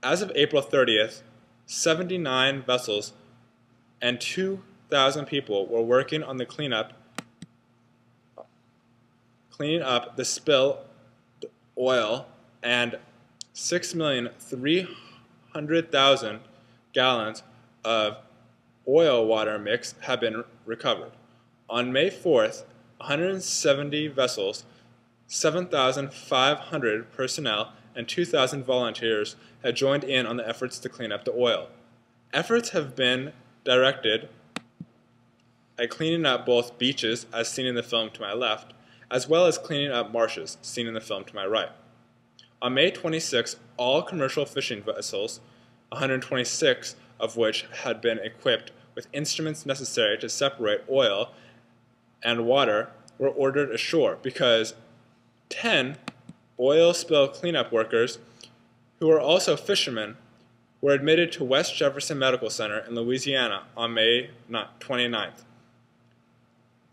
As of April 30th, 79 vessels and 2,000 people were working on the cleaning up the spilled oil, and 6,300,000 gallons of oil water mix have been recovered. On May 4th, 170 vessels, 7,500 personnel, and 2,000 volunteers had joined in on the efforts to clean up the oil. Efforts have been directed at cleaning up both beaches, as seen in the film to my left, as well as cleaning up marshes, seen in the film to my right. On May 26, all commercial fishing vessels, 126 of which had been equipped with instruments necessary to separate oil and water, were ordered ashore because 10 oil spill cleanup workers, who were also fishermen, were admitted to West Jefferson Medical Center in Louisiana on May 29th.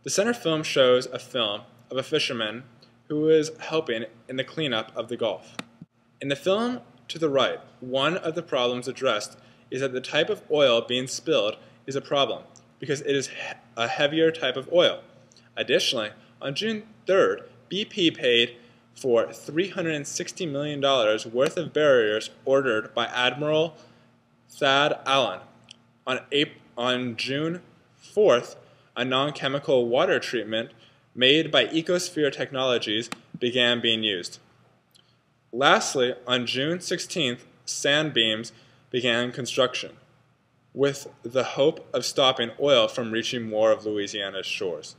The center film shows a film of a fisherman who is helping in the cleanup of the Gulf. In the film to the right, one of the problems addressed is that the type of oil being spilled is a problem because it is a heavier type of oil. Additionally, on June 3rd, BP paid for $360 million worth of barriers ordered by Admiral Thad Allen. On June 4th, a non-chemical water treatment made by Ecosphere Technologies began being used. Lastly, on June 16th, sand beams began construction, with the hope of stopping oil from reaching more of Louisiana's shores.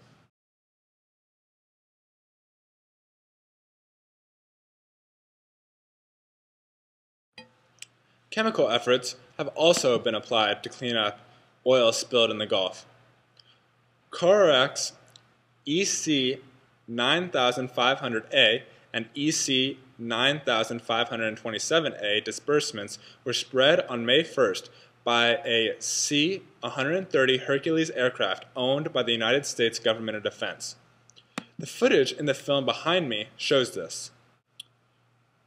Chemical efforts have also been applied to clean up oil spilled in the Gulf. Corex EC 9500A and EC 9527A disbursements were spread on May 1st by a C-130 Hercules aircraft owned by the United States Government of Defense. The footage in the film behind me shows this.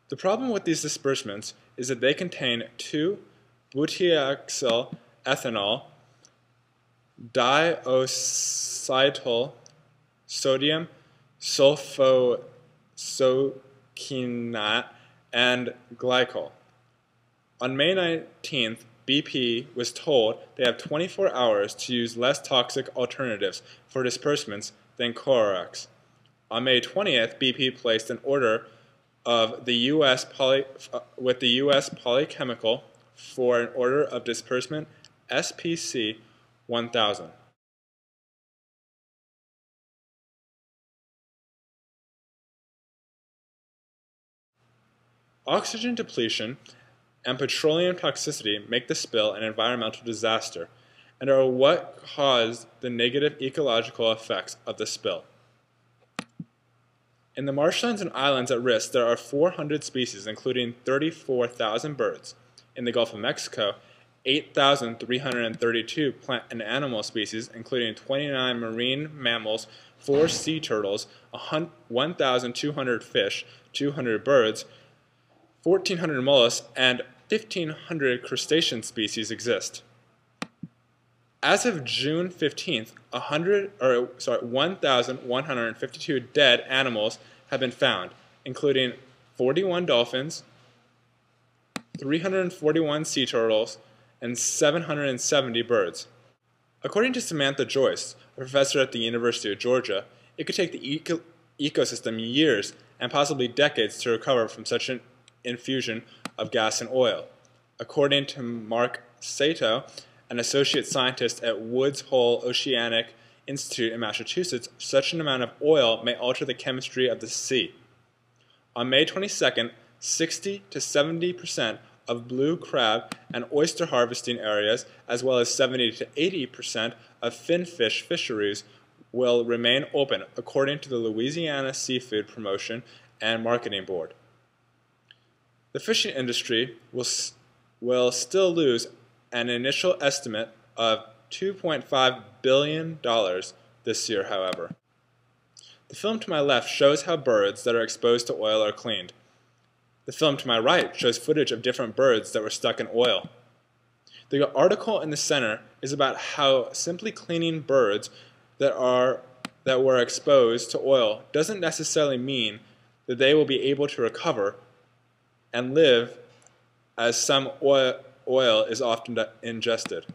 The problem with these disbursements is that they contain 2-butyacyl ethanol, diacetyl sodium sulfoxygenate, and glycol. On May 19th, BP was told they have 24 hours to use less toxic alternatives for disbursements than Corex. On May 20th, BP placed an order with the U.S. Polychemical for an order of disbursement SPC 1000. Oxygen depletion and petroleum toxicity make the spill an environmental disaster and are what caused the negative ecological effects of the spill. In the marshlands and islands at risk, there are 400 species, including 34,000 birds. In the Gulf of Mexico, 8,332 plant and animal species, including 29 marine mammals, 4 sea turtles, 1,200 fish, 200 birds, 1,400 mollusks, and 1,500 crustacean species exist. As of June 15th, 1,152 dead animals have been found, including 41 dolphins, 341 sea turtles, and 770 birds. According to Samantha Joyce, a professor at the University of Georgia, it could take the ecosystem years and possibly decades to recover from such an infusion of gas and oil. According to Mark Sato, an associate scientist at Woods Hole Oceanic Institute in Massachusetts, such an amount of oil may alter the chemistry of the sea. On May 22nd, 60 to 70% of blue crab and oyster harvesting areas, as well as 70 to 80% of finfish fisheries, will remain open, according to the Louisiana Seafood Promotion and Marketing Board. The fishing industry will still lose an initial estimate of $2.5 billion this year, however. The film to my left shows how birds that are exposed to oil are cleaned. The film to my right shows footage of different birds that were stuck in oil. The article in the center is about how simply cleaning birds that were exposed to oil doesn't necessarily mean that they will be able to recover and live, as some oil is often ingested.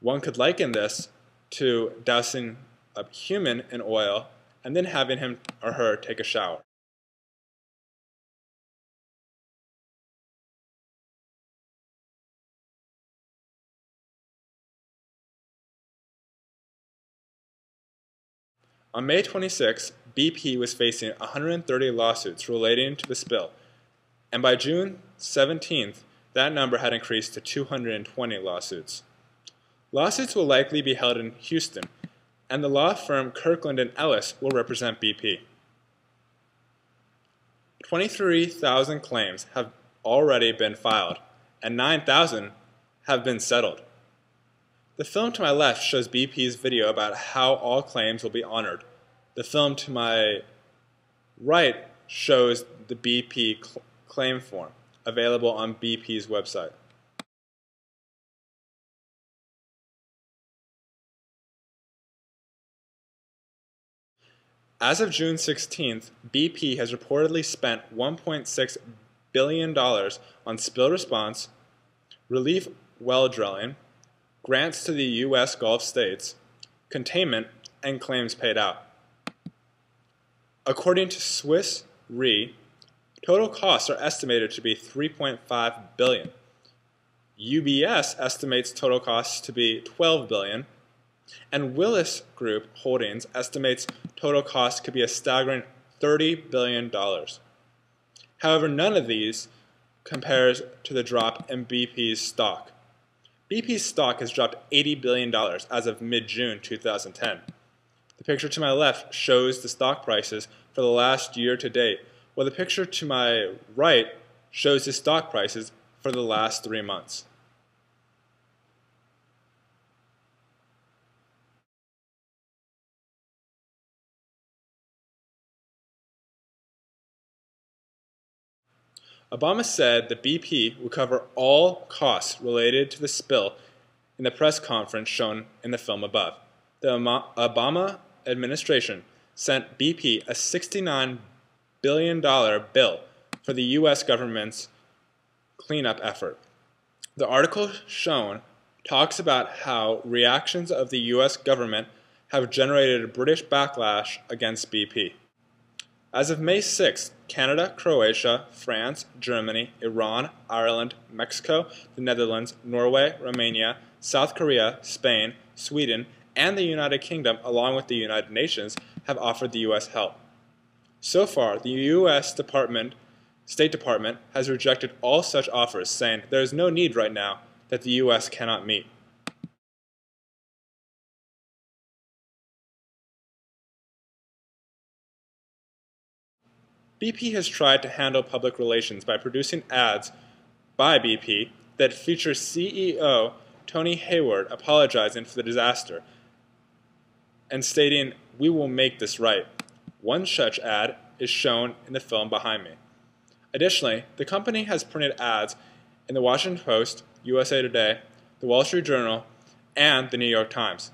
One could liken this to dousing a human in oil and then having him or her take a shower. On May 26, BP was facing 130 lawsuits relating to the spill, and by June 17th, that number had increased to 220 lawsuits. Lawsuits will likely be held in Houston, and the law firm Kirkland & Ellis will represent BP. 23,000 claims have already been filed, and 9,000 have been settled. The film to my left shows BP's video about how all claims will be honored. The film to my right shows the BP claim form, available on BP's website. As of June 16th, BP has reportedly spent $1.6 billion on spill response, relief well drilling, grants to the U.S. Gulf states, containment, and claims paid out. According to Swiss Re, total costs are estimated to be $3.5 billion. UBS estimates total costs to be $12 billion, and Willis Group Holdings estimates total costs could be a staggering $30 billion. However, none of these compares to the drop in BP's stock. BP's stock has dropped $80 billion as of mid-June 2010. The picture to my left shows the stock prices for the last year to date, while the picture to my right shows the stock prices for the last 3 months. Obama said that BP would cover all costs related to the spill in the press conference shown in the film above. The Obama administration sent BP a $69 billion bill for the U.S. government's cleanup effort. The article shown talks about how reactions of the U.S. government have generated a British backlash against BP. As of May 6th, Canada, Croatia, France, Germany, Iran, Ireland, Mexico, the Netherlands, Norway, Romania, South Korea, Spain, Sweden, and the United Kingdom, along with the United Nations, have offered the U.S. help. So far, the U.S. State Department has rejected all such offers, saying there is no need right now that the U.S. cannot meet. BP has tried to handle public relations by producing ads by BP that feature CEO Tony Hayward apologizing for the disaster and stating, "We will make this right." One such ad is shown in the film behind me. Additionally, the company has printed ads in the Washington Post, USA Today, the Wall Street Journal, and the New York Times.